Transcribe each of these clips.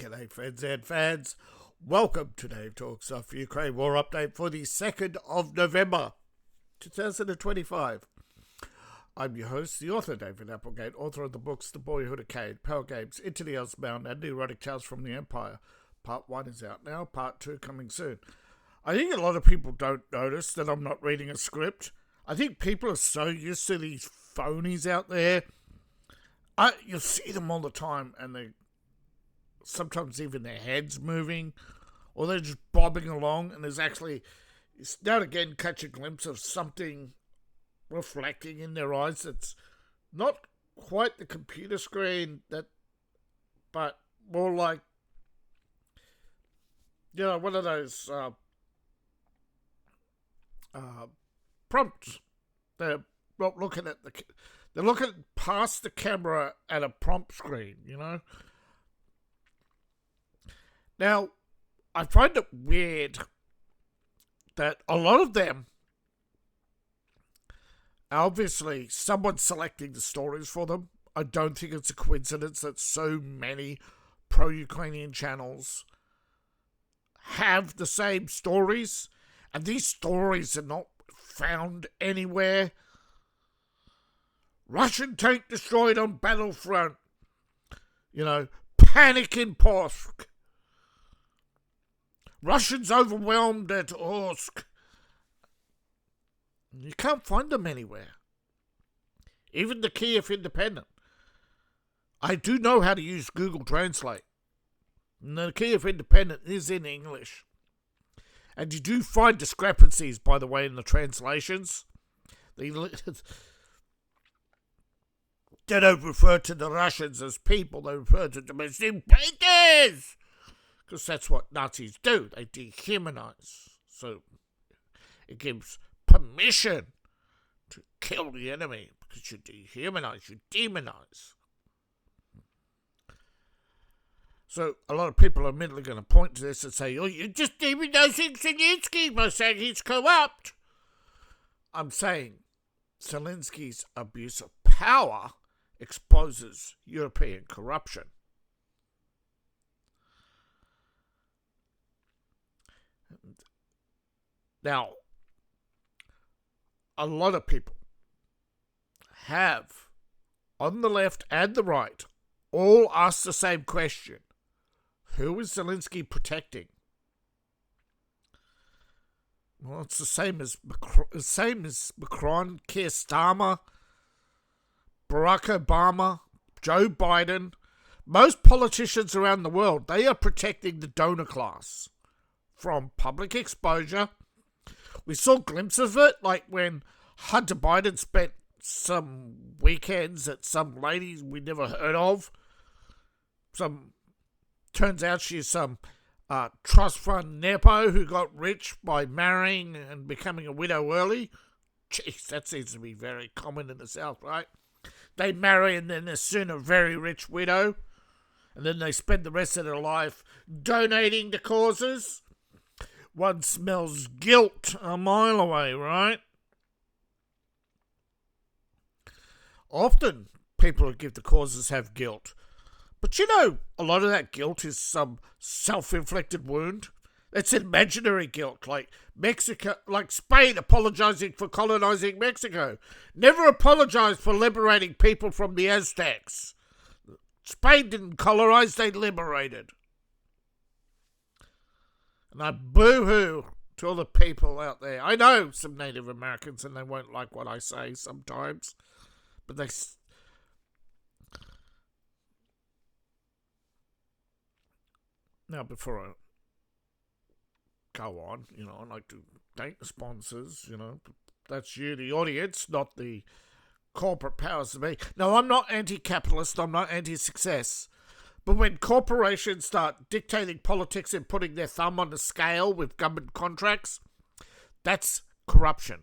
G'day friends and fans. Welcome to Dave Talks Off Ukraine War Update for the 2nd of November 2025. I'm your host, the author David Applegate, author of the books The Boyhood of Cade, Power Games, Into the Earthbound, and The Erotic Tales from the Empire. Part 1 is out now, Part 2 coming soon. I think a lot of people don't notice that I'm not reading a script. I think people are so used to these phonies out there. You see them all the time, and they sometimes even their heads moving, or they're just bobbing along, and there's actually now and again catch a glimpse of something reflecting in their eyes that's not quite the computer screen, but more like, one of those prompts. They're not looking at they're looking past the camera at a prompt screen, Now, I find it weird that a lot of them, obviously, someone's selecting the stories for them. I don't think it's a coincidence that so many pro-Ukrainian channels have the same stories, and these stories are not found anywhere. Russian tank destroyed on battlefront. Panic in Porsk. Russians overwhelmed at Orsk. You can't find them anywhere. Even the Kiev Independent. I do know how to use Google Translate. And the Kiev Independent is in English. And you do find discrepancies, by the way, in the translations. They don't refer to the Russians as people. They refer to them as invaders. Because that's what Nazis do. They dehumanize. So it gives permission to kill the enemy because you dehumanize, you demonize. So a lot of people are immediately going to point to this and say, oh, you're just demonizing Zelensky by saying he's corrupt. I'm saying Zelensky's abuse of power exposes European corruption. Now, a lot of people have, on the left and the right, all asked the same question. Who is Zelensky protecting? Well, it's the same as Macron, Keir Starmer, Barack Obama, Joe Biden. Most politicians around the world, they are protecting the donor class from public exposure. We saw glimpses of it, like when Hunter Biden spent some weekends at some lady we never heard of. Turns out she's some trust fund nepo who got rich by marrying and becoming a widow early. Jeez, that seems to be very common in the South, right? They marry and then they're soon a very rich widow. And then they spend the rest of their life donating to causes. One smells guilt a mile away, right? Often people who give the causes have guilt. But a lot of that guilt is some self-inflicted wound. It's imaginary guilt, like Spain apologizing for colonizing Mexico. Never apologized for liberating people from the Aztecs. Spain didn't colonize, they liberated. And I boo-hoo to all the people out there. I know some Native Americans and they won't like what I say sometimes. But they... Now, before I go on, I'd like to thank the sponsors, That's you, the audience, not the corporate powers to be. No, I'm not anti-capitalist. I'm not anti-success. But when corporations start dictating politics and putting their thumb on the scale with government contracts, that's corruption.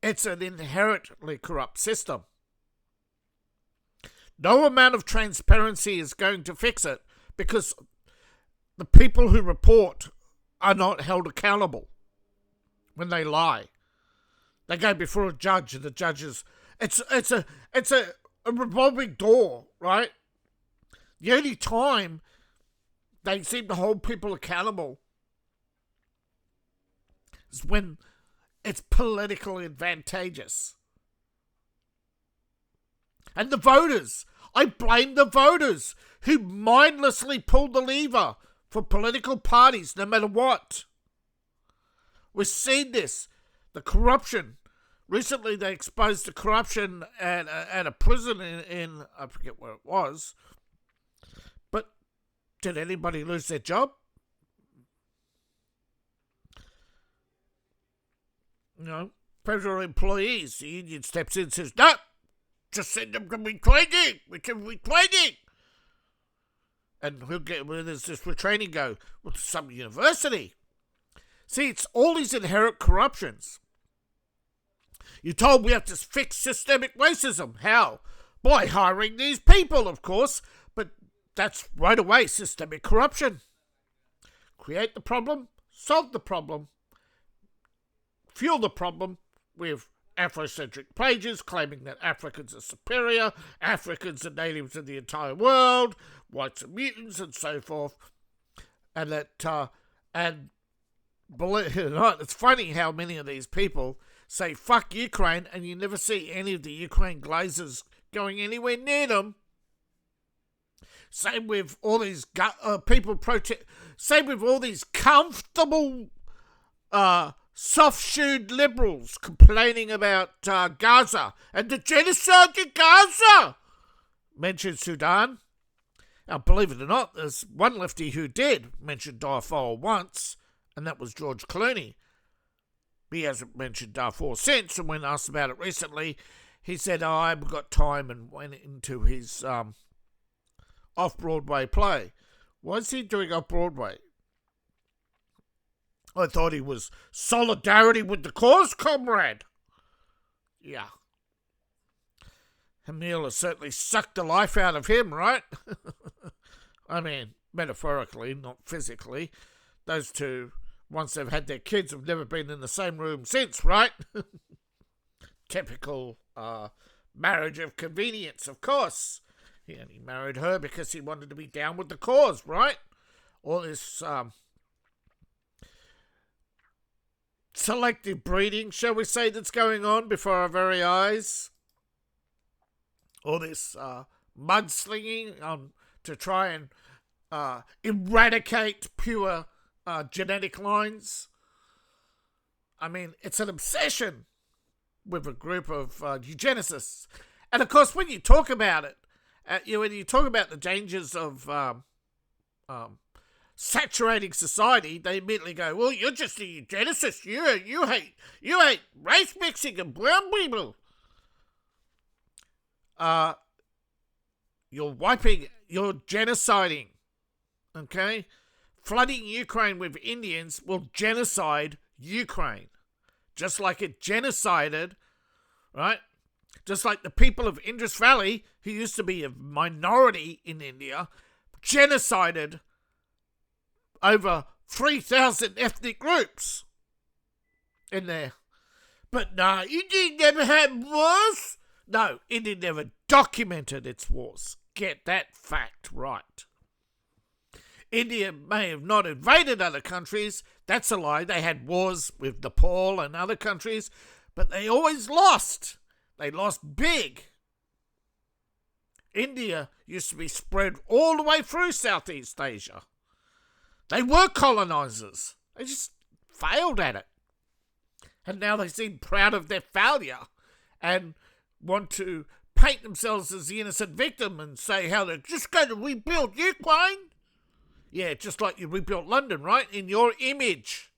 It's an inherently corrupt system. No amount of transparency is going to fix it because the people who report are not held accountable when they lie. They go before a judge and the judge is... It's a revolving door, right? The only time they seem to hold people accountable is when it's politically advantageous. And the voters, I blame the voters who mindlessly pulled the lever for political parties no matter what. We've seen this, the corruption. Recently they exposed the corruption at a prison in I forget where it was. But did anybody lose their job? No. Federal employees, the union steps in and says, no, just send them to retraining. We can retraining. And where does this retraining go? Well, to some university. See, it's all these inherent corruptions. You're told we have to fix systemic racism. How? By hiring these people, of course. But that's right away systemic corruption. Create the problem, solve the problem, fuel the problem with Afrocentric pages claiming that Africans are superior, Africans are natives of the entire world, whites are mutants, and so forth. And that, and believe it or not, it's funny how many of these people say fuck Ukraine, and you never see any of the Ukraine glazers going anywhere near them. Same with all these people protest. Same with all these comfortable, soft-shoed liberals complaining about Gaza and the genocide in Gaza. Mentioned Sudan. Now, believe it or not, there's one lefty who did mention Darfur once, and that was George Clooney. He hasn't mentioned Darfur since, and when asked about it recently, he said, oh, I haven't got time, and went into his off-Broadway play. Why is he doing off-Broadway? I thought he was solidarity with the cause, comrade. Yeah. Emil has certainly sucked the life out of him, right? I mean, metaphorically, not physically. Those two, once they've had their kids, have never been in the same room since, right? Typical marriage of convenience, of course. He only married her because he wanted to be down with the cause, right? All this selective breeding, shall we say, that's going on before our very eyes. All this mudslinging to try and eradicate pure genetic lines. I mean, it's an obsession with a group of eugenicists. And of course, when you talk about it, when you talk about the dangers of saturating society, they immediately go, well, you're just a eugenicist. You hate race mixing and brown people. You're genociding, okay? Flooding Ukraine with Indians will genocide Ukraine, just like it genocided, right? Just like the people of Indus Valley, who used to be a minority in India, genocided over 3,000 ethnic groups in there. But no, India never had wars. No, India never documented its wars. Get that fact right. India may have not invaded other countries. That's a lie. They had wars with Nepal and other countries, but they always lost. They lost big. India used to be spread all the way through Southeast Asia. They were colonizers. They just failed at it. And now they seem proud of their failure and want to paint themselves as the innocent victim and say how they're just going to rebuild Ukraine. Yeah, just like you rebuilt London, right? In your image.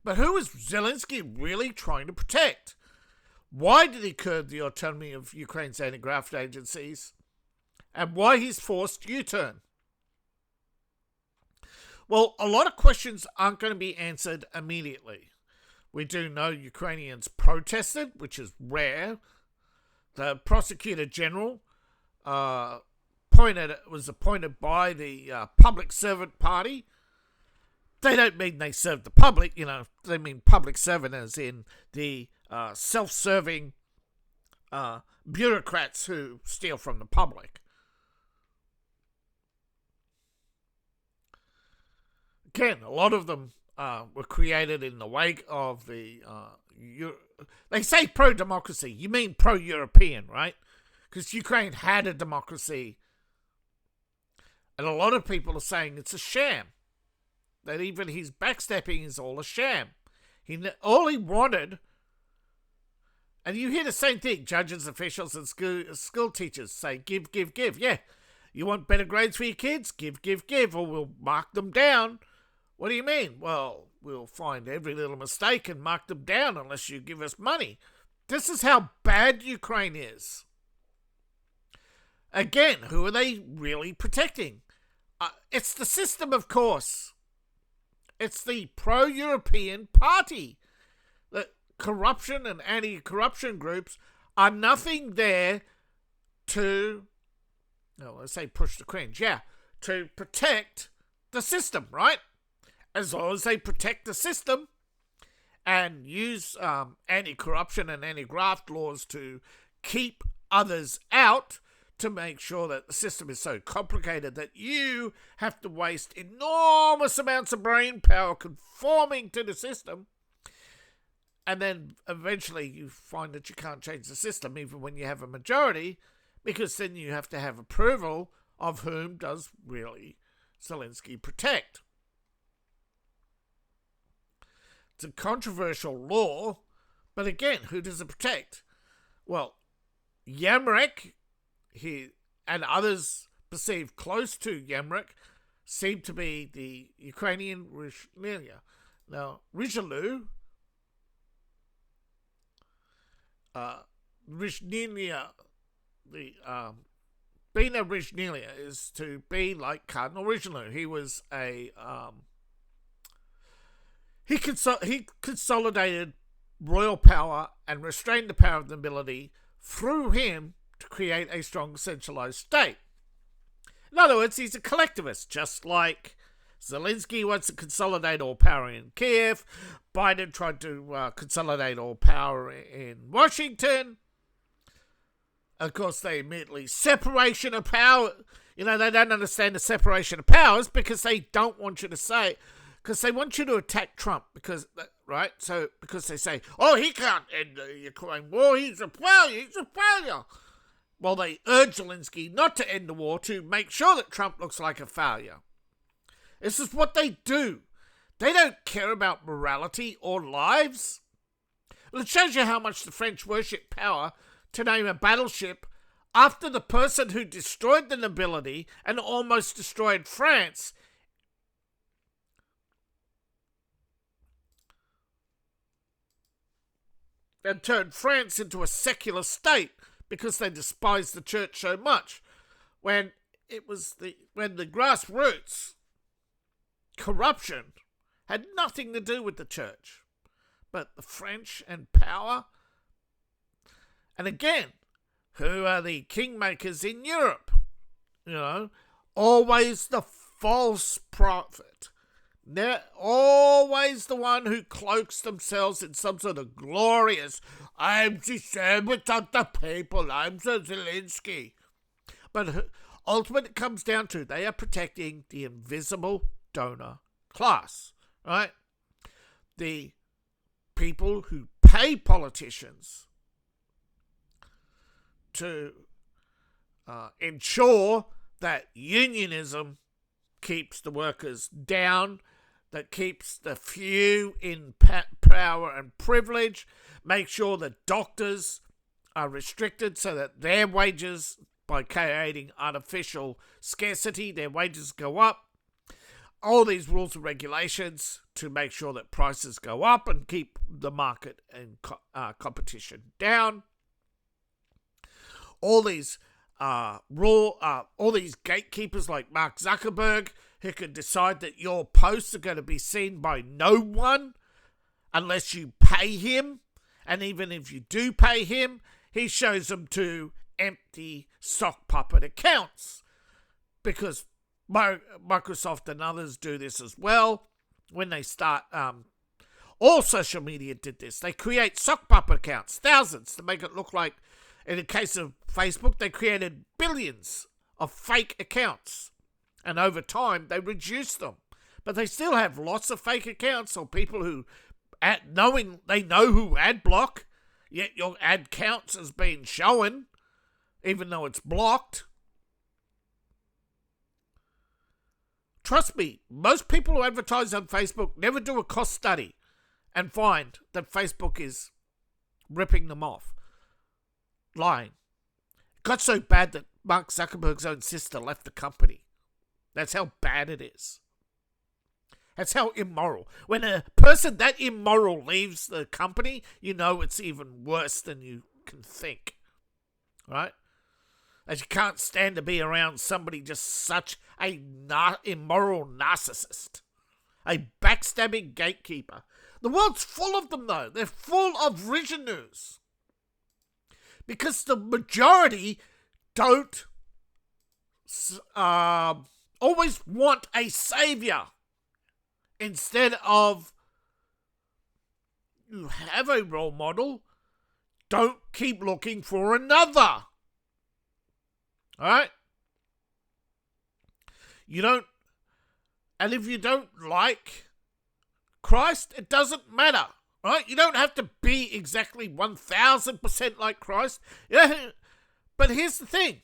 But who is Zelensky really trying to protect? Why did he curb the autonomy of Ukraine's anti-graft agencies? And why his forced U-turn? Well, a lot of questions aren't going to be answered immediately. We do know Ukrainians protested, which is rare. The prosecutor general was appointed by the Public Servant Party. They don't mean they serve the public, they mean public servant as in the self-serving bureaucrats who steal from the public. again, a lot of them were created in the wake of the... they say pro-democracy. You mean pro-European, right? Because Ukraine had a democracy. And a lot of people are saying it's a sham. That even his backstepping is all a sham. All he wanted... And you hear the same thing. Judges, officials, and school teachers say, give, give, give. Yeah, you want better grades for your kids? Give, give, give, or we'll mark them down. What do you mean? Well, we'll find every little mistake and mark them down unless you give us money. This is how bad Ukraine is. Again, who are they really protecting? It's the system, of course. It's the pro-European party. Corruption and anti-corruption groups are nothing there to, let's say push the cringe, to protect the system, right? As long as they protect the system and use anti-corruption and anti-graft laws to keep others out, to make sure that the system is so complicated that you have to waste enormous amounts of brain power conforming to the system. And then eventually you find that you can't change the system even when you have a majority, because then you have to have approval of whom does really Zelensky protect. It's a controversial law, but again, who does it protect? Well, Yamrek and others perceived close to Yamrek seem to be the Ukrainian Rizhnilia. Now, Rizhnilia, Bina Rizhnilia is to be like Cardinal Richelieu. He was he consolidated royal power and restrained the power of the nobility through him to create a strong centralized state. In other words, he's a collectivist, just like Zelensky wants to consolidate all power in Kiev. Biden tried to consolidate all power in Washington. Of course, they immediately separation of power. They don't understand the separation of powers because they don't want you to say, because they want you to attack Trump, right? So because they say, oh, he can't end the Ukraine war. He's a failure. Well, they urge Zelensky not to end the war to make sure that Trump looks like a failure. This is what they do. They don't care about morality or lives. Well, it shows you how much the French worship power to name a battleship after the person who destroyed the nobility and almost destroyed France and turned France into a secular state because they despised the church so much, when the grassroots corruption had nothing to do with the church, but the French and power. And again, who are the kingmakers in Europe? Always the false prophet. They're always the one who cloaks themselves in some sort of glorious, I'm the servant of the people, I'm the Zelensky. But ultimately it comes down to they are protecting the invisible donor class, right? The people who pay politicians to ensure that unionism keeps the workers down, that keeps the few in power and privilege, make sure that doctors are restricted so that their wages, by creating artificial scarcity, their wages go up. All these rules and regulations to make sure that prices go up and keep the market and competition down. All these all these gatekeepers like Mark Zuckerberg, who can decide that your posts are going to be seen by no one unless you pay him. And even if you do pay him, he shows them to empty sock puppet accounts. Because Microsoft and others do this as well. When they start, all social media did this. They create sock puppet accounts, thousands, to make it look like, in the case of Facebook, they created billions of fake accounts. And over time, they reduced them But they still have lots of fake accounts or people who, knowing they know who ad block, yet your ad counts as being shown, even though it's blocked. Trust me, most people who advertise on Facebook never do a cost study and find that Facebook is ripping them off. Lying. It got so bad that Mark Zuckerberg's own sister left the company. That's how bad it is. That's how immoral. When a person that immoral leaves the company, you know it's even worse than you can think. Right? As you can't stand to be around somebody just such a immoral narcissist. A backstabbing gatekeeper. The world's full of them, though. They're full of visionaries. Because the majority don't always want a savior. Instead of, you have a role model, don't keep looking for another. Alright? You don't, and if you don't like Christ, it doesn't matter. Right? You don't have to be exactly 1000% like Christ. Yeah, but here's the thing.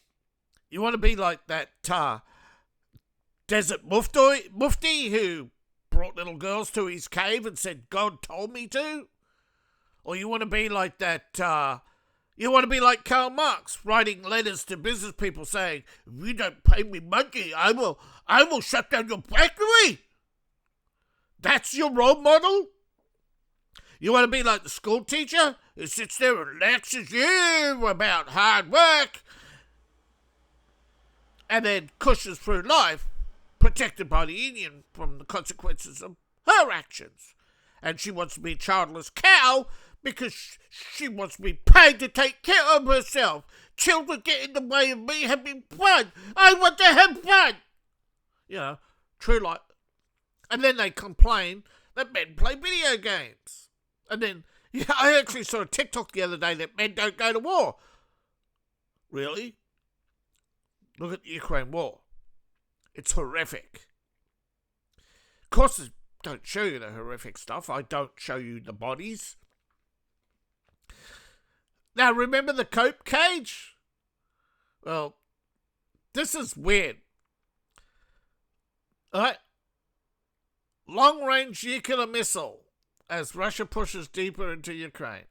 You want to be like that desert mufti who brought little girls to his cave and said, God told me to? Or you want to be like that, you want to be like Karl Marx, writing letters to business people saying, if you don't pay me money, I will shut down your factory. That's your role model? You want to be like the school teacher who sits there and lectures you about hard work and then cushions through life, protected by the union from the consequences of her actions. And she wants to be a childless cow because she wants to be paid to take care of herself. Children get in the way of me having fun. I want to have fun. You know, true life. And then they complain that men play video games. And then, yeah, I actually saw a TikTok the other day that men don't go to war. Really? Look at the Ukraine war. It's horrific. Of course, I don't show you the horrific stuff. I don't show you the bodies. Now, remember the cope cage? Well, this is weird. All right. Long-range nuclear missile as Russia pushes deeper into Ukraine.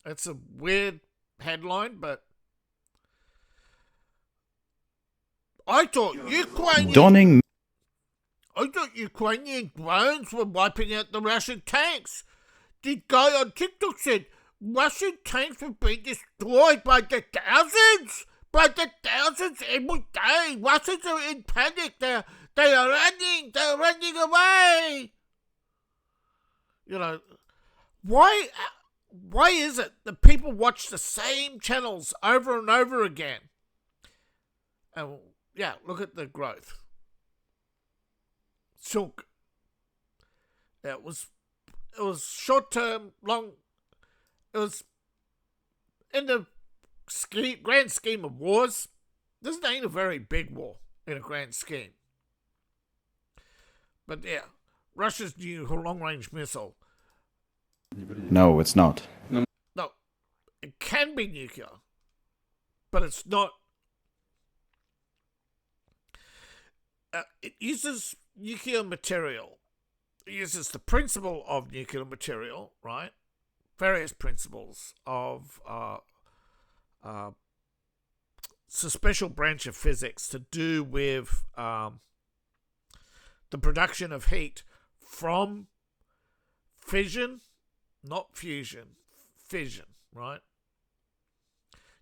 It's a weird headline, but I thought Ukrainian drones were wiping out the Russian tanks. The guy on TikTok said Russian tanks were being destroyed by the thousands every day. Russians are in panic. They are running away. You know, why is it that people watch the same channels over and over again? And yeah, look at the growth. Silk. It was short term, long. It was in the grand scheme of wars. This ain't a very big war in a grand scheme. But yeah, Russia's new long-range missile. No, it's not. No, it can be nuclear, but it's not. It uses nuclear material. It uses the principle of nuclear material, right? Various principles of it's a special branch of physics to do with the production of heat from fission, not fusion, fission, right?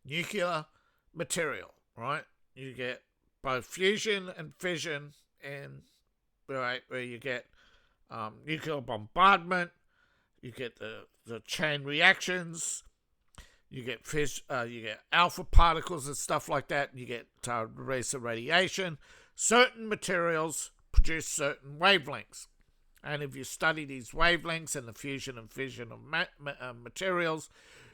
Nuclear material, right? You get both fusion and fission, and right where you get nuclear bombardment, you get the chain reactions, you get you get alpha particles and stuff like that, and you get release of radiation. Certain materials produce certain wavelengths, and if you study these wavelengths and the fusion and fission of materials,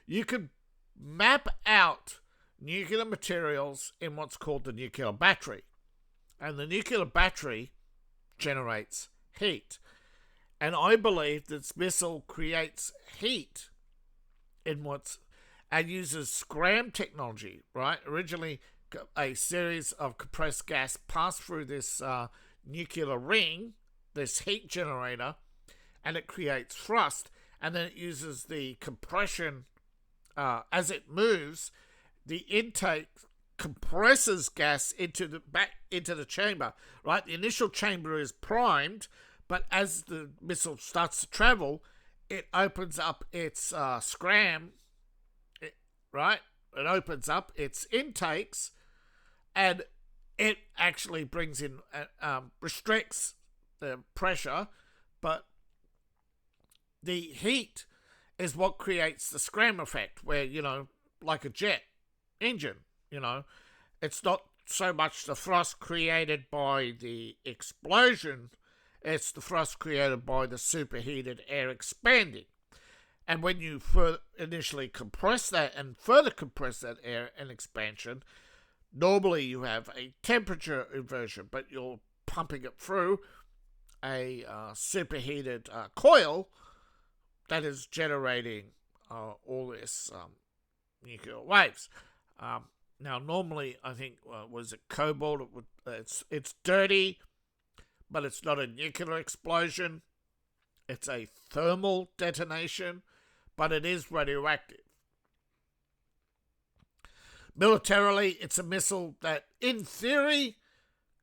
you can map out nuclear materials in what's called the nuclear battery. And the nuclear battery generates heat. And I believe this missile creates heat and uses scram technology, right? Originally, a series of compressed gas passed through this nuclear ring, this heat generator, and it creates thrust. And then it uses the compression as it moves. The intake compresses gas back into the chamber, right? The initial chamber is primed, but as the missile starts to travel, it opens up its scram, right? It opens up its intakes, and it actually brings in, restricts the pressure, but the heat is what creates the scram effect, where, like a jet engine, it's not so much the thrust created by the explosion, it's the thrust created by the superheated air expanding. And when you initially compress that and further compress that air and expansion, normally you have a temperature inversion, but you're pumping it through a superheated coil that is generating all this nuclear waves. Now, normally, I think, was it cobalt? It's dirty, but it's not a nuclear explosion. It's a thermal detonation, but it is radioactive. Militarily, it's a missile that, in theory,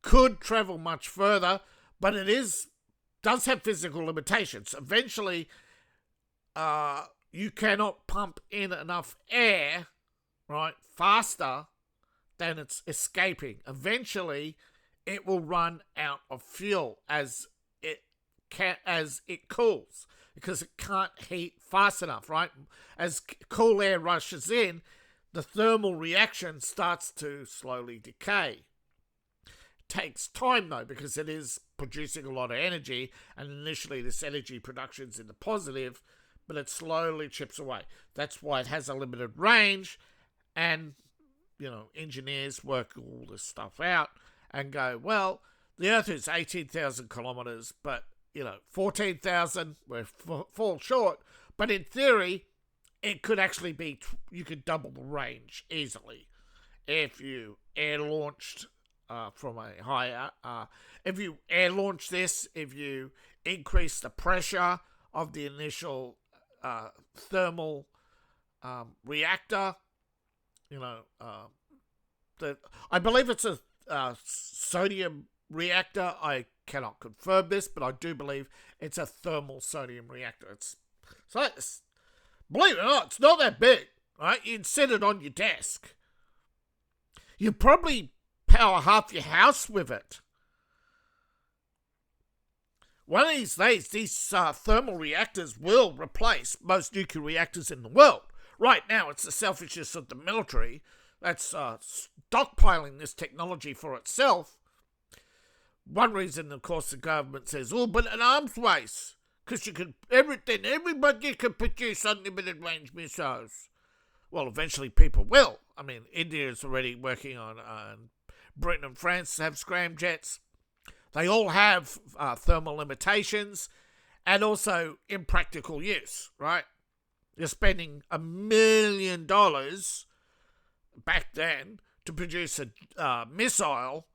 could travel much further, but it does have physical limitations. Eventually, you cannot pump in enough air, right, faster than it's escaping. Eventually, it will run out of fuel as it cools, because it can't heat fast enough, right? As cool air rushes in, the thermal reaction starts to slowly decay. It takes time, though, because it is producing a lot of energy, and initially this energy production's in the positive, but it slowly chips away. That's why it has a limited range, and, engineers work all this stuff out and go, well, the Earth is 18,000 kilometers, but, 14,000, we fall short. But in theory, it could actually be, you could double the range easily if you air launched from a higher, if you air launch this, if you increase the pressure of the initial thermal reactor, I believe it's a sodium reactor. I cannot confirm this, but I do believe it's a thermal sodium reactor. Believe it or not, it's not that big, right? You'd set it on your desk. You probably power half your house with it. One of these days, these thermal reactors will replace most nuclear reactors in the world. Right now, it's the selfishness of the military that's stockpiling this technology for itself. One reason, of course, the government says, but an arms race, because everybody can produce unlimited range missiles. Well, eventually people will. I mean, India is already working on, Britain and France have scramjets. They all have thermal limitations and also impractical use, right? You're spending $1 million back then to produce a missile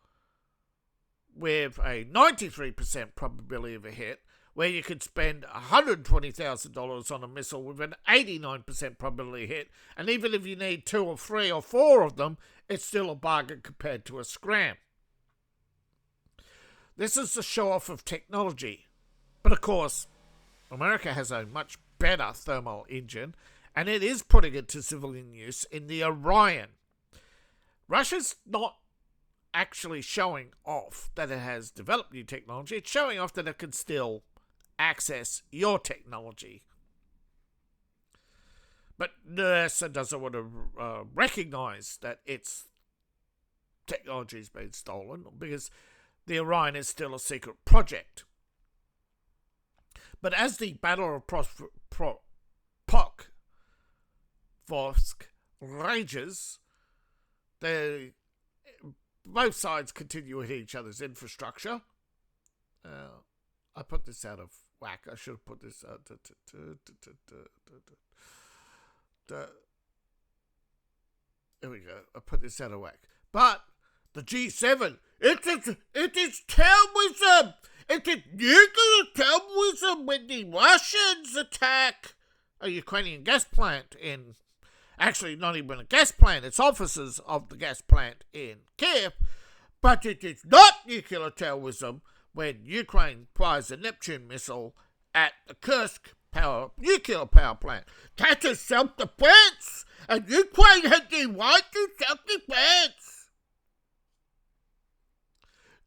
with a 93% probability of a hit, where you could spend $120,000 on a missile with an 89% probability hit, and even if you need 2 or 3 or 4 of them, it's still a bargain compared to a scram. This is the show-off of technology. But of course, America has a much better thermal engine, and it is putting it to civilian use in the Orion. Russia's not actually showing off that it has developed new technology. It's showing off that it can still access your technology. But NASA doesn't want to recognize that its technology has been stolen, because the Orion is still a secret project. But as the Battle of Pokrovsk rages, both sides continue hitting each other's infrastructure. I put this out of whack. I should have put this out. There we go. I put this out of whack. But the G7, it is terrorism. It is nuclear terrorism when the Russians attack a Ukrainian gas plant in... Actually, not even a gas plant. It's officers of the gas plant in Kiev. But it is not nuclear terrorism when Ukraine fires a Neptune missile at the Kursk nuclear power plant. That is self-defense. And Ukraine has the right to self-defense.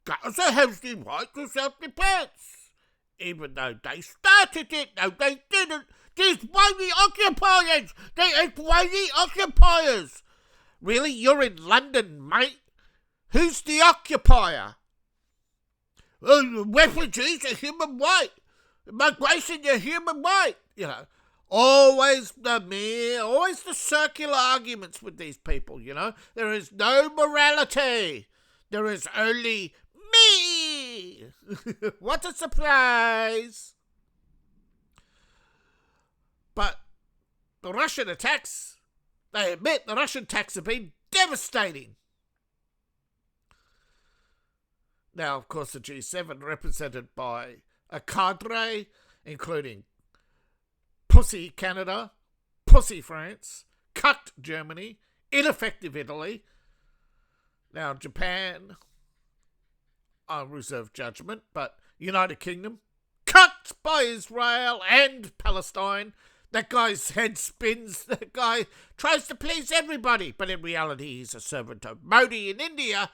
Gaza has the right to self-defense. Even though they started it. No, they didn't. These whitey occupiers. They are whitey occupiers. Really? You're in London, mate? Who's the occupier? Refugees are human right. Migration is human right. You know, always the circular arguments with these people, you know. There is no morality. There is only me. What a surprise. But the Russian attacks, they admit the Russian attacks have been devastating. Now, of course, the G7 represented by a cadre, including Pussy Canada, Pussy France, Cucked Germany, Ineffective Italy. Now, Japan, I reserve judgment, but United Kingdom, Cucked by Israel and Palestine. That guy's head spins. That guy tries to please everybody, but in reality he's a servant of Modi in India.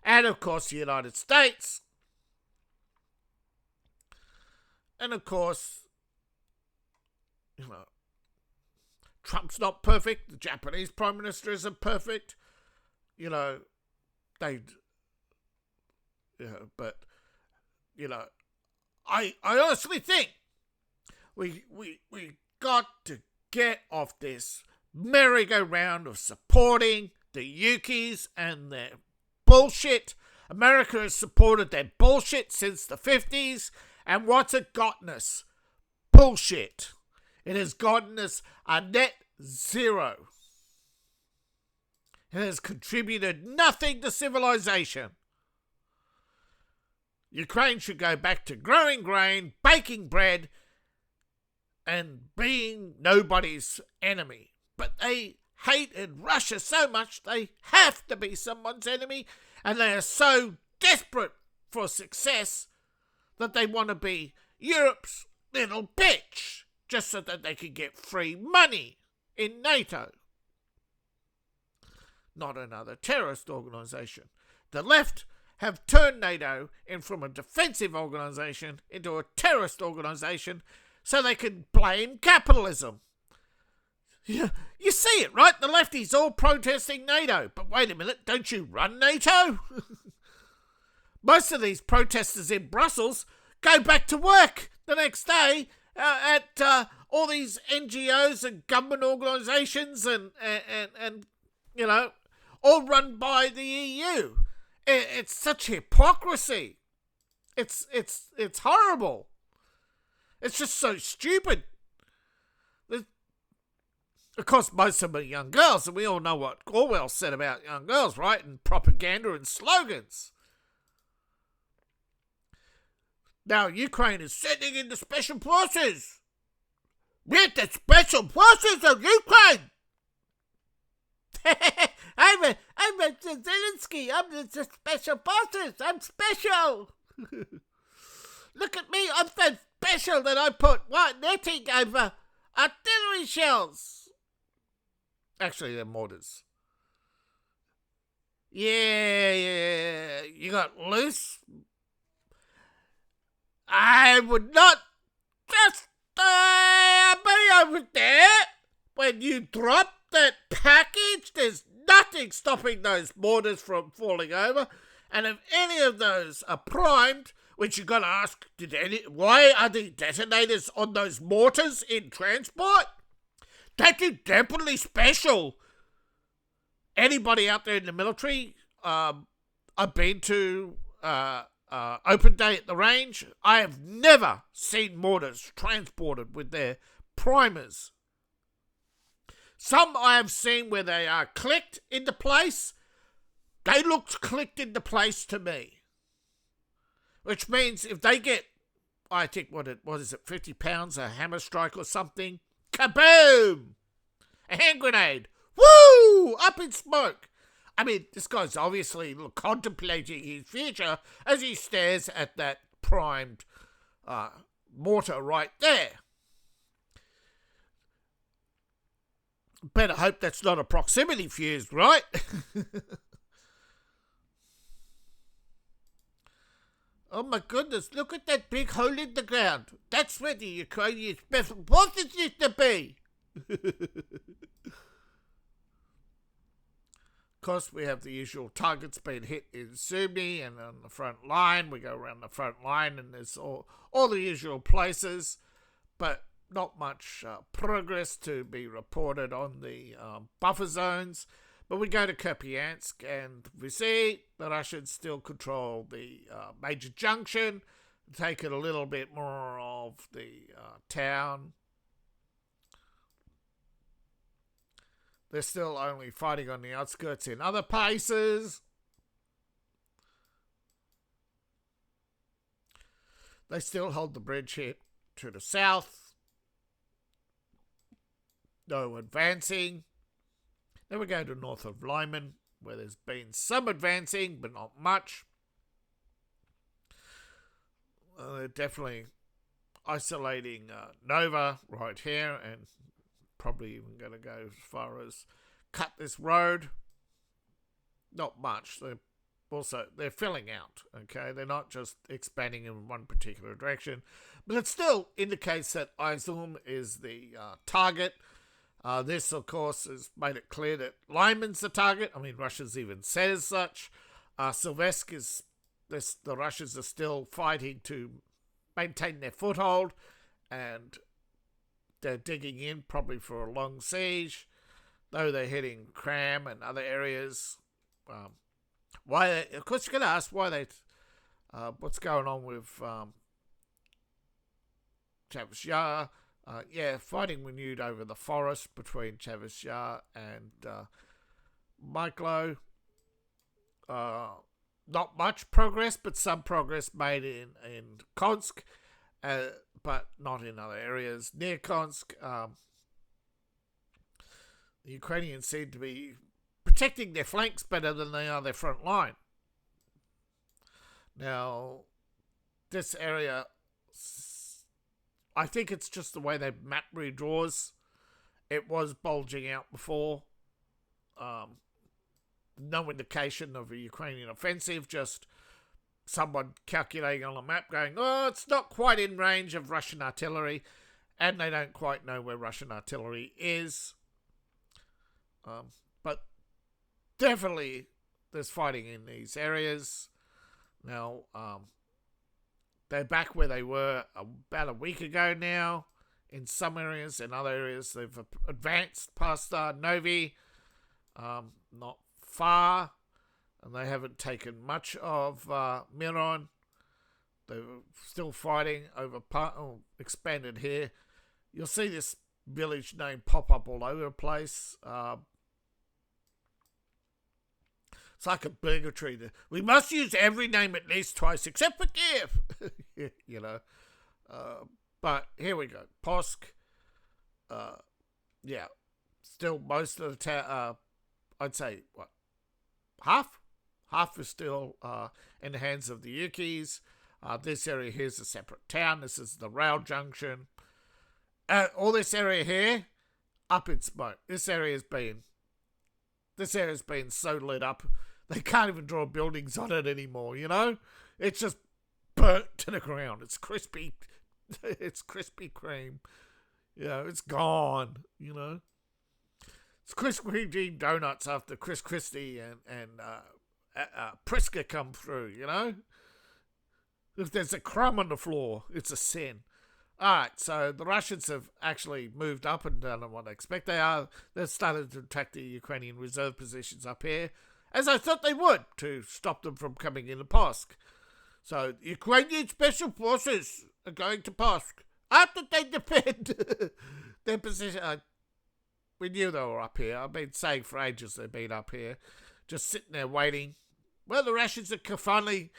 And, of course, the United States. And, of course, you know, Trump's not perfect. The Japanese Prime Minister isn't perfect. You know, but, you know, I honestly think we got to get off this merry-go-round of supporting the Ukis and their bullshit. America has supported their bullshit since the 50s, and what's it gotten us? Bullshit. It has gotten us a net zero. It has contributed nothing to civilization. Ukraine should go back to growing grain, baking bread, and being nobody's enemy. But they hated Russia so much they have to be someone's enemy, and they are so desperate for success that they want to be Europe's little bitch just so that they can get free money in NATO. Not another terrorist organisation. The left have turned NATO in from a defensive organisation into a terrorist organisation so they can blame capitalism. You see it, right? The lefties all protesting NATO. But wait a minute, don't you run NATO? Most of these protesters in Brussels go back to work the next day at all these NGOs and government organisations and you know, all run by the EU. It's such hypocrisy. It's horrible. It's just so stupid. Of course, most of them are young girls, and we all know what Orwell said about young girls, right? And propaganda and slogans. Now, Ukraine is sending in the special forces. We're the special forces of Ukraine. I'm Zelensky. I'm the special forces. I'm special. Look at me. I'm so special that I put white netting over artillery shells. Actually, they're mortars. Yeah. You got loose. I would not just be over there when you drop that package. There's nothing stopping those mortars from falling over. And if any of those are primed, which you got to ask, why are the detonators on those mortars in transport? That is definitely special. Anybody out there in the military? I've been to open day at the range. I have never seen mortars transported with their primers. Some I have seen where they are clicked into place. They looked clicked into place to me. Which means if they get, I think, what is it, 50 pounds, a hammer strike or something, kaboom! A hand grenade. Woo! Up in smoke. I mean, this guy's obviously contemplating his future as he stares at that primed mortar right there. Better hope that's not a proximity fuse, right? Oh my goodness, look at that big hole in the ground. That's where the Ukrainians wanted it to be. Of course, we have the usual targets being hit in Sumy and on the front line. We go around the front line and there's all the usual places, but not much progress to be reported on the buffer zones. But we go to Kupiansk and we see the Russians still control the major junction, taking a little bit more of the town. They're still only fighting on the outskirts in other places. They still hold the bridge here to the south. No advancing. Then we go to north of Lyman, where there's been some advancing, but not much. They're definitely isolating Nova right here, and probably even going to go as far as cut this road. Not much. They're filling out, okay? They're not just expanding in one particular direction. But it still indicates that Izum is the target. This, of course, has made it clear that Lyman's the target. I mean, Russia's even said as such. Silvesk is... the Russians are still fighting to maintain their foothold, and they're digging in probably for a long siege, though they're hitting Kram and other areas. Of course, you're going to ask why they... what's going on with Chavis Yar? Fighting renewed over the forest between Chavis Yar and Myklo. Not much progress, but some progress made in Konsk, but not in other areas. Near Konsk, the Ukrainians seem to be protecting their flanks better than they are their front line. Now, this area, I think it's just the way the map redraws. It was bulging out before. No indication of a Ukrainian offensive, just someone calculating on a map going, oh, it's not quite in range of Russian artillery, and they don't quite know where Russian artillery is. But definitely there's fighting in these areas. Now, they're back where they were about a week ago now. In some areas, in other areas, they've advanced past Novi. Not far, and they haven't taken much of Miron. They're still fighting over expanded here. You'll see this village name pop up all over the place. It's like obligatory. We must use every name at least twice, except for Kiev. You know. But here we go. Posk. Still most of the town. I'd say, what? Half? Half is still in the hands of the Yukis. This area here is a separate town. This is the rail junction. All this area here, up in smoke. This area has been so lit up, they can't even draw buildings on it anymore, you know? It's just burnt to the ground. It's crispy. It's Krispy Kreme. You know, it's gone, you know? It's Krispy Kreme donuts after Chris Christie and Priska come through, you know? If there's a crumb on the floor, it's a sin. Alright, so the Russians have actually moved up and done what I expect they are. They've started to attack the Ukrainian reserve positions up here, as I thought they would, to stop them from coming into Posk. So Ukrainian special forces are going to Pask after they defend their position. We knew they were up here. I've been saying for ages they've been up here, just sitting there waiting. Well, the Russians have finally,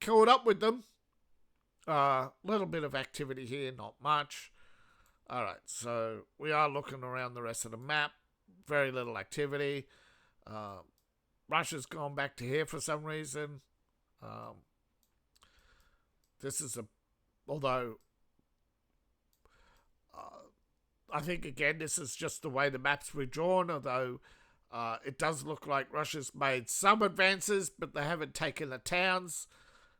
caught up with them. Little bit of activity here, not much. All right, so we are looking around the rest of the map. Very little activity. Russia's gone back to here for some reason. Although I think again this is just the way the maps were drawn, although it does look like Russia's made some advances, but they haven't taken the towns.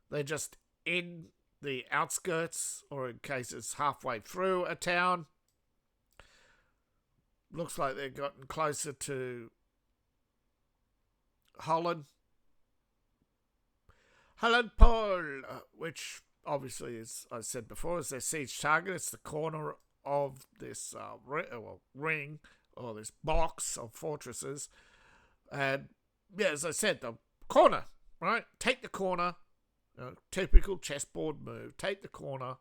They're just in the outskirts, or in cases halfway through a town. Looks like they've gotten closer to Holland Pole, which obviously, as I said before, is their siege target. It's the corner of this ring, or this box of fortresses. And yeah, as I said, the corner, right? Take the corner. Typical chessboard move. Take the corner.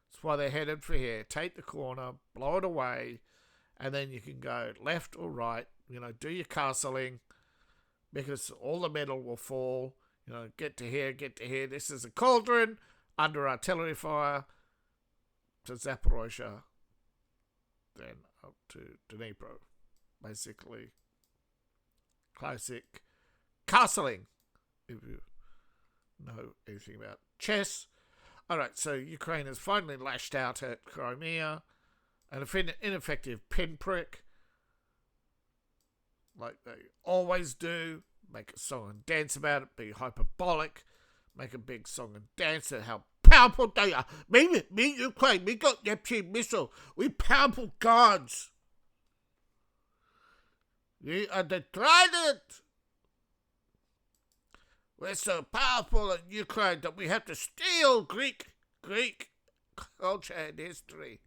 That's why they're headed for here. Take the corner, blow it away, and then you can go left or right. Do your castling, because all the metal will fall. Get to here, get to here. This is a cauldron under artillery fire to Zaporozhye, then up to Dnipro. Basically, classic castling, if you know anything about chess. Alright, so Ukraine has finally lashed out at Crimea, an ineffective pinprick, like they always do. Make a song and dance about it, be hyperbolic, make a big song and dance at how powerful they are. Me, Ukraine, we got Neptune missile. We powerful gods. We are the trident. We're so powerful in Ukraine that we have to steal Greek culture and history.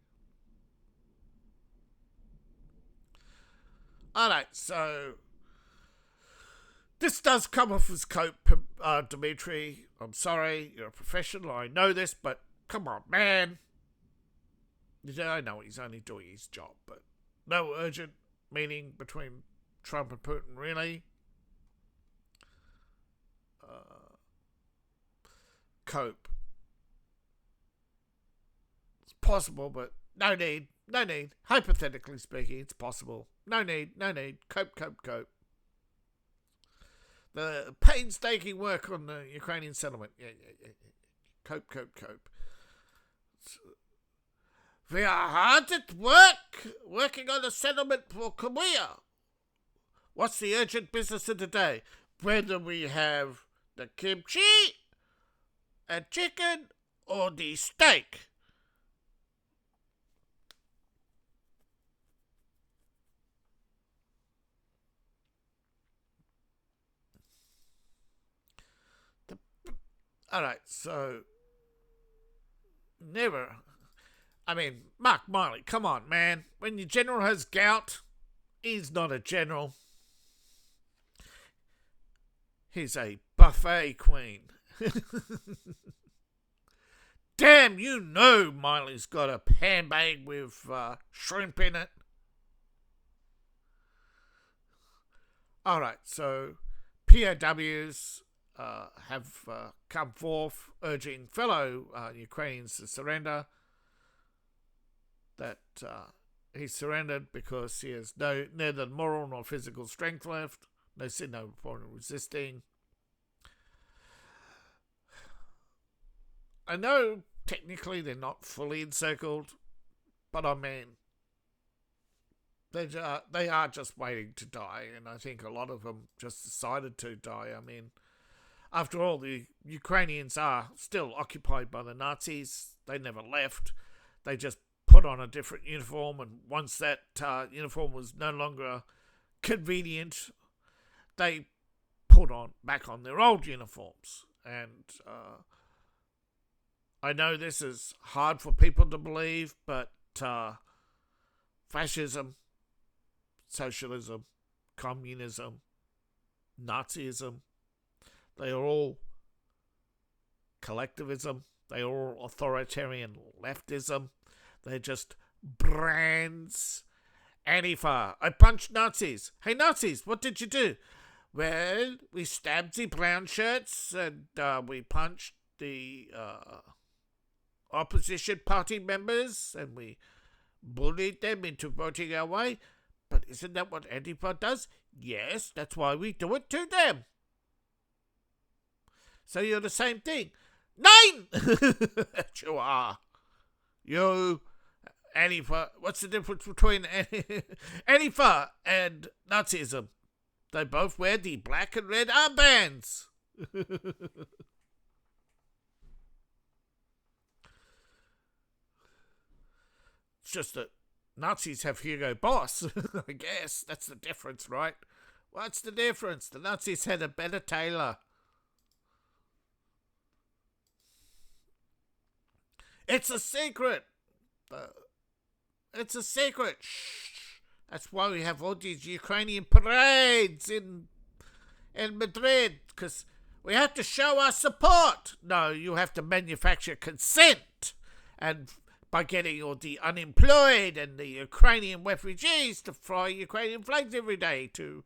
Alright, so this does come off as cope, Dmitry. I'm sorry, you're a professional, I know this, but come on, man. I know he's only doing his job, but no urgent meeting between Trump and Putin, really. Cope. It's possible, but no need. Hypothetically speaking, it's possible. No need. Cope. The painstaking work on the Ukrainian settlement. Yeah. Cope. We are hard at work, working on a settlement for Crimea. What's the urgent business of the day? Whether we have the kimchi and chicken or the steak. Alright, so Mark Miley, come on, man. When your general has gout, he's not a general. He's a buffet queen. Damn, Miley's got a pan bag with shrimp in it. Alright, so POWs have come forth urging fellow Ukrainians to surrender. That he surrendered because he has neither moral nor physical strength left. No point in resisting. I know technically they're not fully encircled, but they are just waiting to die, and I think a lot of them just decided to die. After all, the Ukrainians are still occupied by the Nazis. They never left. They just put on a different uniform, and once that uniform was no longer convenient, they put back on their old uniforms. And I know this is hard for people to believe, but fascism, socialism, communism, Nazism, they are all collectivism. They're all authoritarian leftism. They're just brands. Antifa. I punched Nazis. Hey, Nazis, what did you do? Well, we stabbed the brown shirts and we punched the opposition party members and we bullied them into voting our way. But isn't that what Antifa does? Yes, that's why we do it to them. So you're the same thing. Nine! You are. You, Antifa. What's the difference between Antifa and Nazism? They both wear the black and red armbands. It's just that Nazis have Hugo Boss, I guess. That's the difference, right? What's the difference? The Nazis had a better tailor. It's a secret. It's a secret. Shh. That's why we have all these Ukrainian parades in Madrid, because we have to show our support. No, you have to manufacture consent, and by getting all the unemployed and the Ukrainian refugees to fly Ukrainian flags every day, to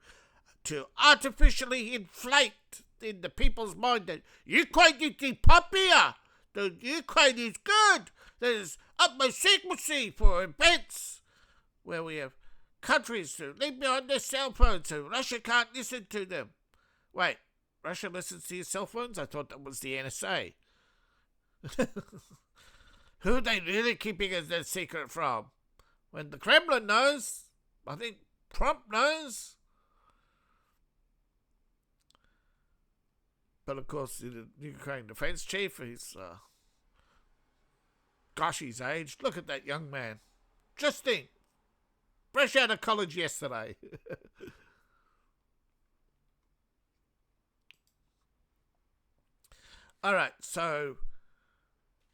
artificially inflate in the people's mind that Ukraine is the popular, that Ukraine is good, there's utmost secrecy for events where we have countries to leave behind their cell phones so Russia can't listen to them. Wait, Russia listens to your cell phones? I thought that was the NSA. Who are they really keeping as their secret from? When the Kremlin knows, I think Trump knows. But of course, the Ukraine defense chief, he's he's aged. Look at that young man. Just think. Fresh out of college yesterday. All right, so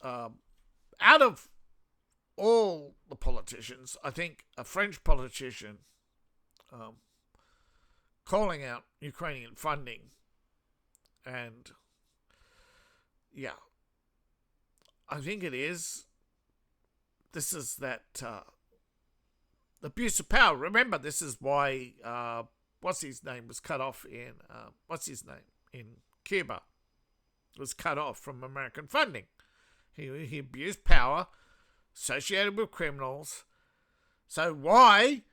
out of all the politicians, I think a French politician calling out Ukrainian funding, and yeah, I think this is that abuse of power. Remember, this is why what's his name was cut off in Cuba. Was cut off from American funding. He abused power associated with criminals. So why?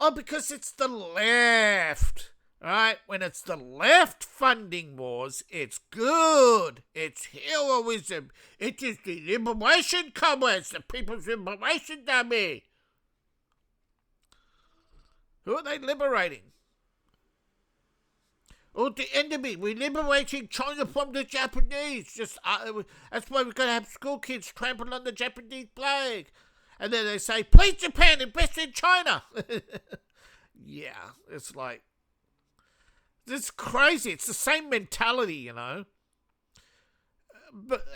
Oh, because it's the left. Right? When it's the left funding wars, it's good. It's heroism. It is the liberation comrades, the People's Liberation Army. Who are they liberating? Oh, the enemy. We're liberating China from the Japanese. That's why we're going to have school kids trample on the Japanese flag. And then they say, please, Japan, invest in China. Yeah, it's like, it's crazy. It's the same mentality, you know.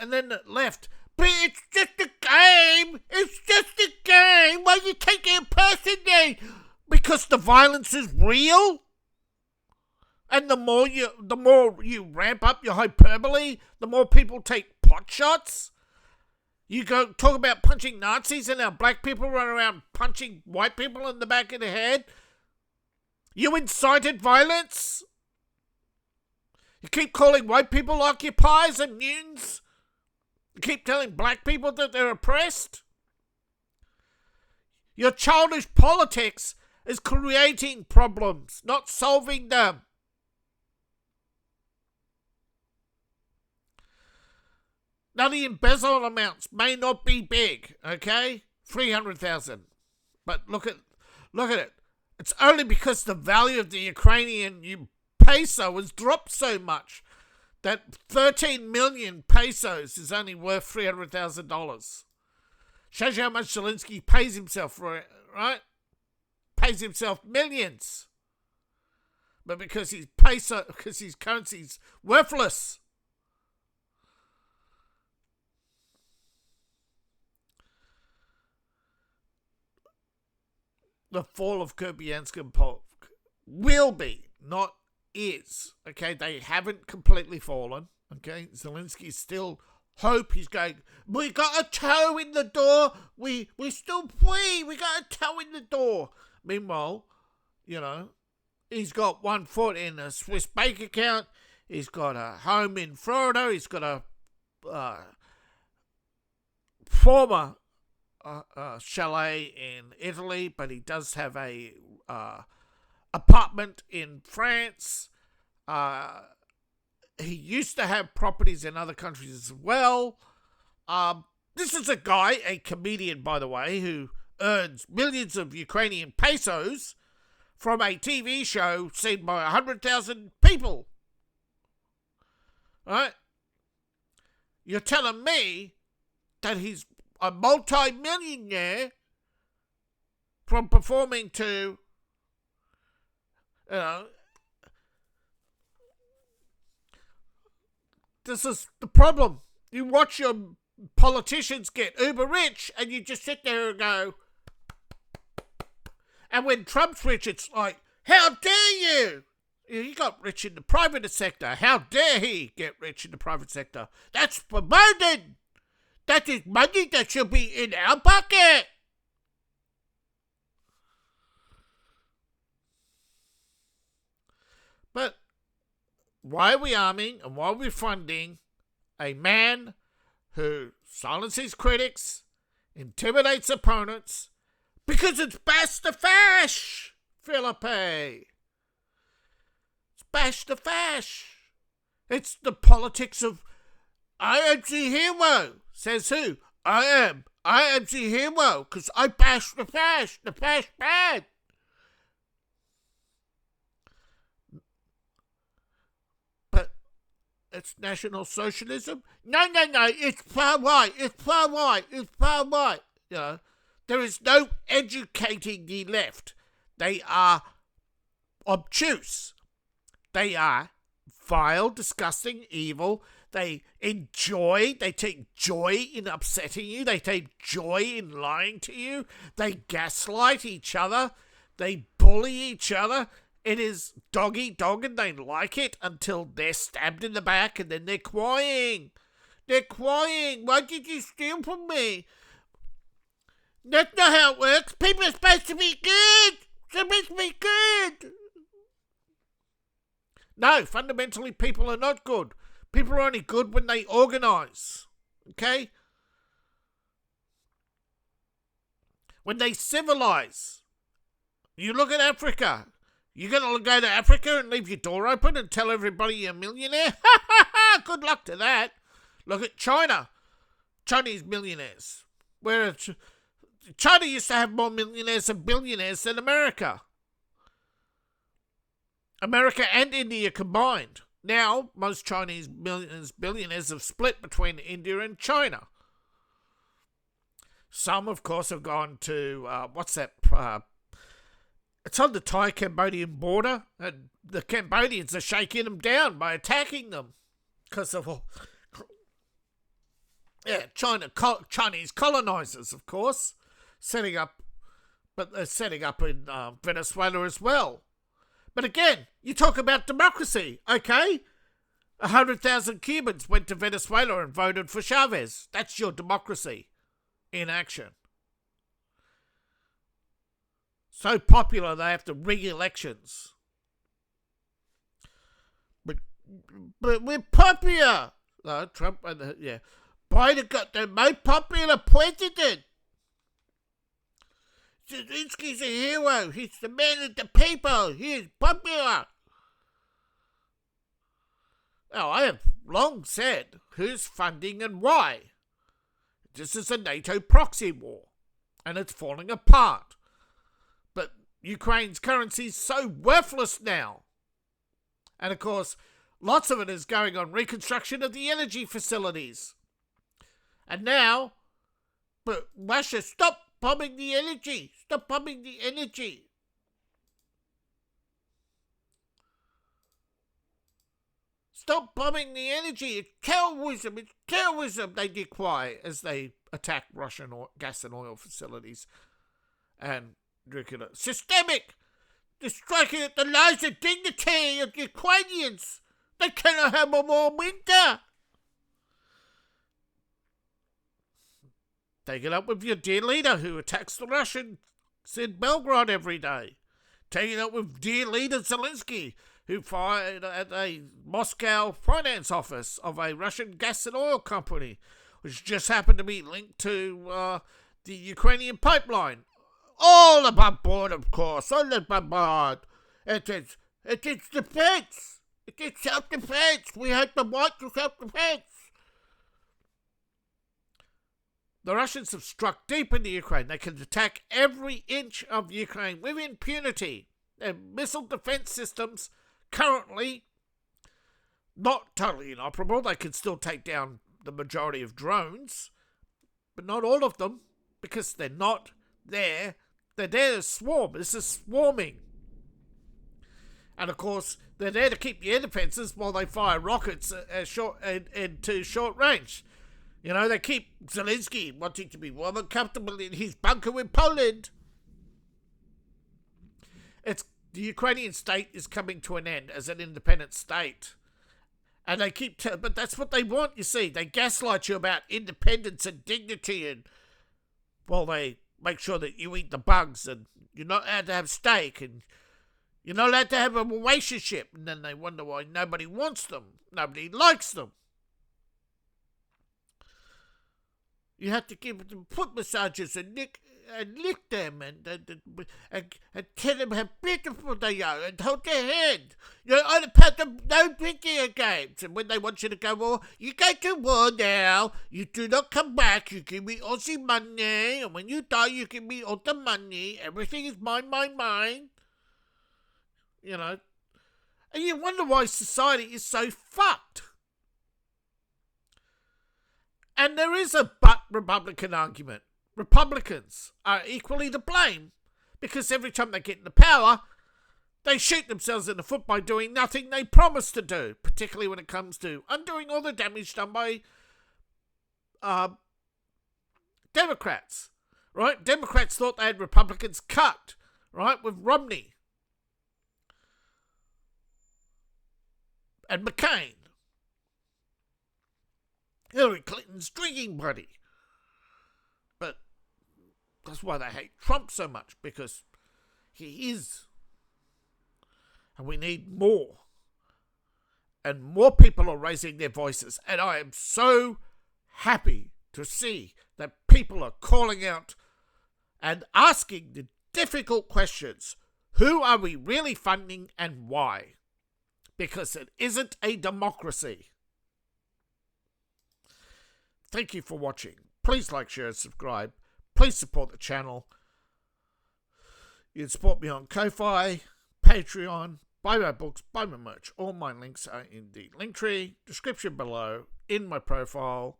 And then the left, but it's just a game. It's just a game. Why are you taking it personally? Because the violence is real? And the more you ramp up your hyperbole, the more people take pot shots. You go talk about punching Nazis and how black people run around punching white people in the back of the head. You incited violence. You keep calling white people occupiers and mutants. You keep telling black people that they're oppressed. Your childish politics is creating problems, not solving them. Now, the embezzlement amounts may not be big, okay? 300,000. But look at it. It's only because the value of the Ukrainian peso has dropped so much that 13 million pesos is only worth $300,000. Shows you how much Zelensky pays himself for it, right? Pays himself millions. But because his currency's worthless. The fall of Kupiansk and Polk will be, not is. Okay, they haven't completely fallen. Okay, Zelensky still hope. He's going, we got a toe in the door. We're still free. We got a toe in the door. Meanwhile, he's got 1 foot in a Swiss bank account. He's got a home in Florida. He's got a former chalet in Italy, but he does have a apartment in France. He used to have properties in other countries as well. This is a guy, a comedian, by the way, who earns millions of Ukrainian pesos from a TV show seen by 100,000 people. Right? You're telling me that he's a multi-millionaire from performing to, this is the problem. You watch your politicians get uber rich and you just sit there and go, and when Trump's rich, it's like, how dare you? He got rich in the private sector. How dare he get rich in the private sector? That's promoted. That is money that should be in our pocket. But why are we arming and why are we funding a man who silences critics, intimidates opponents, because it's bash the fash, Philippe. It's bash the fash. It's the politics of I am the hero. Says who? I am the hero because I bash the fash. The fash bad. But it's National Socialism? No. It's far right. It's far right. It's far right. There is no educating the left. They are obtuse. They are vile, disgusting, evil. They take joy in upsetting you. They take joy in lying to you. They gaslight each other. They bully each other. It is dog-eat-dog and they like it until they're stabbed in the back and then they're crying. They're crying. Why did you steal from me? That's not how it works. People are supposed to be good. They're supposed to be good. No, fundamentally people are not good. People are only good when they organise. Okay? When they civilise. You look at Africa. You're going to go to Africa and leave your door open and tell everybody you're a millionaire? Good luck to that. Look at China. Chinese millionaires. Whereas China used to have more millionaires and billionaires than America. America and India combined. Now, most Chinese billionaires have split between India and China. Some, of course, have gone to, it's on the Thai-Cambodian border, and the Cambodians are shaking them down by attacking them. Because of, Chinese colonizers, of course, but they're setting up in Venezuela as well. But again, you talk about democracy, okay? 100,000 Cubans went to Venezuela and voted for Chavez. That's your democracy in action. So popular they have to rig elections. But we're popular. Trump and Biden got the most popular president. Zelensky's a hero. He's the man of the people. He is popular. Now, I have long said who's funding and why. This is a NATO proxy war, and it's falling apart. But Ukraine's currency is so worthless now. And, of course, lots of it is going on reconstruction of the energy facilities. And now, but Russia, stop bombing the energy. Stop bombing the energy. Stop bombing the energy. It's terrorism. It's terrorism, they decry as they attack Russian gas and oil facilities. And systemic. They're striking at the lives and dignity of Ukrainians. They cannot have a warm winter. Take it up with your dear leader who attacks the Russians in Belgrade every day. Take it up with dear leader Zelensky, who fired at a Moscow finance office of a Russian gas and oil company, which just happened to be linked to the Ukrainian pipeline. All above board, of course, all above board. It is defense. It is self-defense. We have the right to self-defense. The Russians have struck deep into Ukraine. They can attack every inch of Ukraine with impunity. Their missile defense systems currently not totally inoperable. They can still take down the majority of drones, but not all of them, because they're not there. They're there to swarm. This is swarming. And of course, they're there to keep the air defenses while they fire rockets into short range. You know, they keep Zelensky wanting to be warm and comfortable in his bunker in Poland. The Ukrainian state is coming to an end as an independent state. And they keep... but that's what they want, you see. They gaslight you about independence and dignity and... well, they make sure that you eat the bugs and you're not allowed to have steak and you're not allowed to have a relationship. And then they wonder why nobody wants them. Nobody likes them. You have to give them foot massages and lick them and tell them how beautiful they are and hold their hand. You know, on about them no video games. And when they want you to go, well, you go to war now. You do not come back. You give me Aussie money. And when you die, you give me all the money. Everything is mine, mine, mine. You know. And you wonder why society is so fucked. And there is a but Republican argument. Republicans are equally to blame because every time they get into power, they shoot themselves in the foot by doing nothing they promised to do, particularly when it comes to undoing all the damage done by Democrats, right? Democrats thought they had Republicans cut, right, with Romney and McCain. Hillary Clinton's drinking buddy. But that's why they hate Trump so much, because he is. And we need more. And more people are raising their voices. And I am so happy to see that people are calling out and asking the difficult questions. Who are we really funding and why? Because it isn't a democracy. Thank you for watching. Please like, share, and subscribe. Please support the channel. You can support me on Ko-Fi, Patreon, buy my books, buy my merch. All my links are in the link tree, description below, in my profile.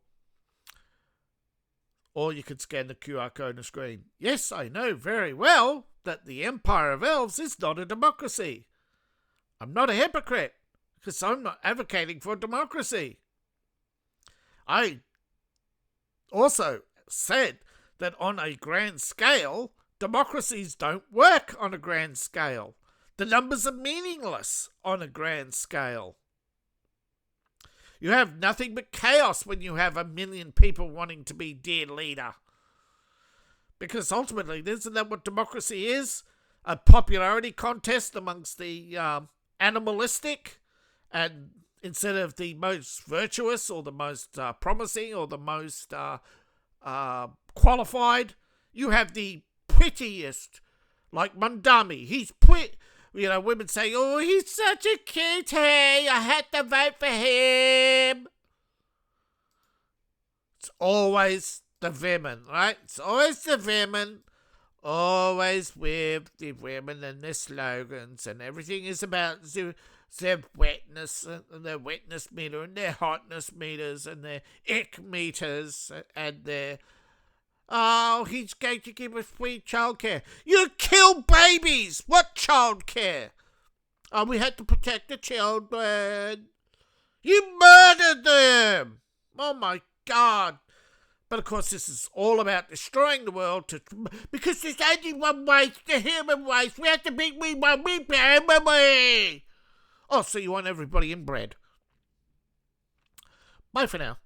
Or you can scan the QR code on the screen. Yes, I know very well that the Empire of Elves is not a democracy. I'm not a hypocrite, because I'm not advocating for democracy. I also said that on a grand scale, democracies don't work on a grand scale. The numbers are meaningless on a grand scale. You have nothing but chaos when you have 1 million people wanting to be dear leader. Because ultimately, isn't that what democracy is? A popularity contest amongst the animalistic, and instead of the most virtuous or the most promising or the most qualified, you have the prettiest, like Mandami. He's pretty. You know, women say, oh, he's such a cutie. I had to vote for him. It's always the women, right? It's always the women. Always with the women and their slogans, and everything is about their wetness and their wetness meter and their hotness meters and their ick meters and their, oh, he's going to give us free childcare. You kill babies! What childcare? Oh, we had to protect the children. You murdered them! Oh my God. But of course, this is all about destroying the world because there's only one race, the human race. We have to be we family. Oh, so you want everybody inbred? Bye for now.